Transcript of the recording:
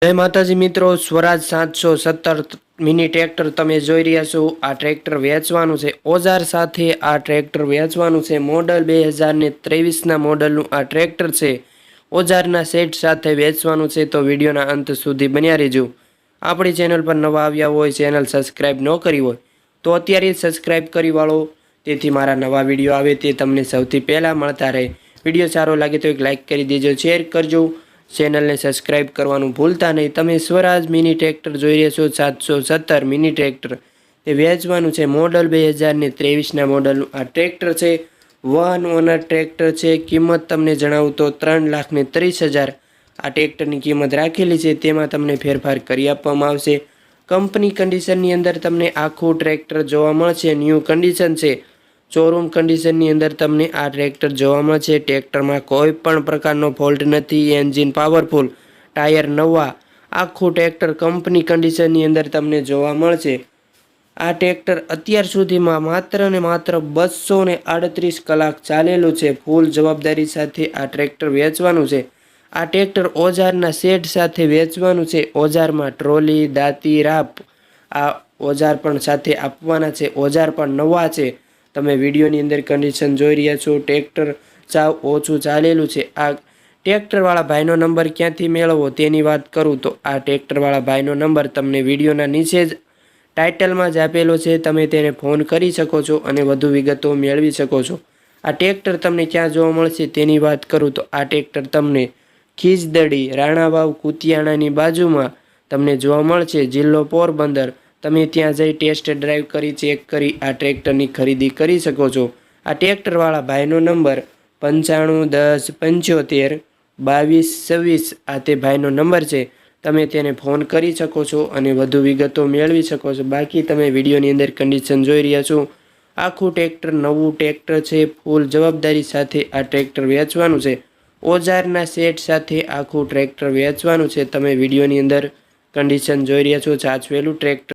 જય માતાજી મિત્રો, સ્વરાજ 717 મિની ટ્રેક્ટર તમે જોઈ રહ્યા છો। આ ટ્રેક્ટર વેચવાનું છે, ઓજાર સાથે આ ટ્રેક્ટર વેચવાનું છે। મોડલ 2023ના મોડલનું આ ટ્રેક્ટર છે, ઓજારના સેટ સાથે વેચવાનું છે। તો વિડીયોના અંત સુધી બન્યા રહેજો। આપણી ચેનલ પર નવા આવ્યા હોય, ચેનલ સબસ્ક્રાઈબ ન કરી હોય તો અત્યારે સબસ્ક્રાઈબ કરી વાળો, તેથી મારા નવા વિડીયો આવે તે તમને સૌથી પહેલાં મળતા રહે। વિડીયો સારો લાગે તો એક લાઇક કરી દેજો, શેર કરજો, ચેનલને સબસ્ક્રાઈબ કરવાનું ભૂલતા નહીં। તમે સ્વરાજ મિની ટ્રેક્ટર જોઈ રહ્યા છો, 717 મિની ટ્રેક્ટર એ વેચવાનું છે। મોડલ 2023ના મોડલનું આ ટ્રેક્ટર છે, વન ઓનર ટ્રેક્ટર છે। કિંમત તમને જણાવું તો 3,30,000 આ ટ્રેક્ટરની કિંમત રાખેલી છે, તેમાં તમને ફેરફાર કરી આપવામાં આવશે। કંપની કન્ડિશનની અંદર તમને આખું ટ્રેક્ટર જોવા મળશે, ન્યૂ કન્ડિશન છે, શોરૂમ કન્ડિશનની અંદર તમને આ ટ્રેક્ટર જોવા મળશે। ટ્રેક્ટરમાં કોઈ પણ પ્રકારનો ફોલ્ટ નથી, એન્જિન પાવરફુલ, ટાયર નવા, આખું ટ્રેક્ટર કંપની કન્ડિશનની અંદર તમને જોવા મળશે। આ ટ્રેક્ટર અત્યાર સુધીમાં માત્ર ને માત્ર 238 કલાક ચાલેલું છે। ફૂલ જવાબદારી સાથે આ ટ્રેક્ટર વેચવાનું છે। આ ટ્રેક્ટર ઓજારના સેટ સાથે વેચવાનું છે। ઓજારમાં ટ્રોલી, દાંતી, રાપ આ ઓજાર પણ સાથે આપવાના છે। ઓજાર પણ નવા છે, તમે વિડીયોની અંદર કન્ડિશન જોઈ રહ્યા છો। ટ્રેક્ટર સાવ ઓછું ચાલેલું છે। આ ટ્રેક્ટરવાળા ભાઈનો નંબર ક્યાંથી મેળવવો તેની વાત કરું તો આ ટ્રેક્ટરવાળા ભાઈનો નંબર તમને વિડીયોના નીચે જ ટાઇટલમાં જ આપેલો છે, તમે તેને ફોન કરી શકો છો અને વધુ વિગતો મેળવી શકો છો। આ ટ્રેક્ટર તમને ક્યાં જોવા મળશે તેની વાત કરું તો આ ટ્રેક્ટર તમને ખીજદડી, રાણાવાવ, કુતિયાણાની બાજુમાં તમને જોવા મળશે, જિલ્લો પોરબંદર। તમે ત્યાં જઈ ટેસ્ટ ડ્રાઈવ કરી, ચેક કરી આ ટ્રેક્ટરની ખરીદી કરી શકો છો। આ ટ્રેક્ટરવાળા ભાઈનો નંબર 9510752226 આ તે ભાઈનો નંબર છે, તમે તેને ફોન કરી શકો છો અને વધુ વિગતો મેળવી શકો છો। બાકી તમે વિડીયોની અંદર કન્ડિશન જોઈ રહ્યા છો, આખું ટ્રેક્ટર નવું ટ્રેક્ટર છે, ફૂલ જવાબદારી સાથે આ ટ્રેક્ટર વેચવાનું છે। ઓજારના સેટ સાથે આખું ટ્રેક્ટર વેચવાનું છે, તમે વિડીયોની અંદર કન્ડિશન જોઈ રહ્યા છો, સાચવેલું ટ્રેક્ટર।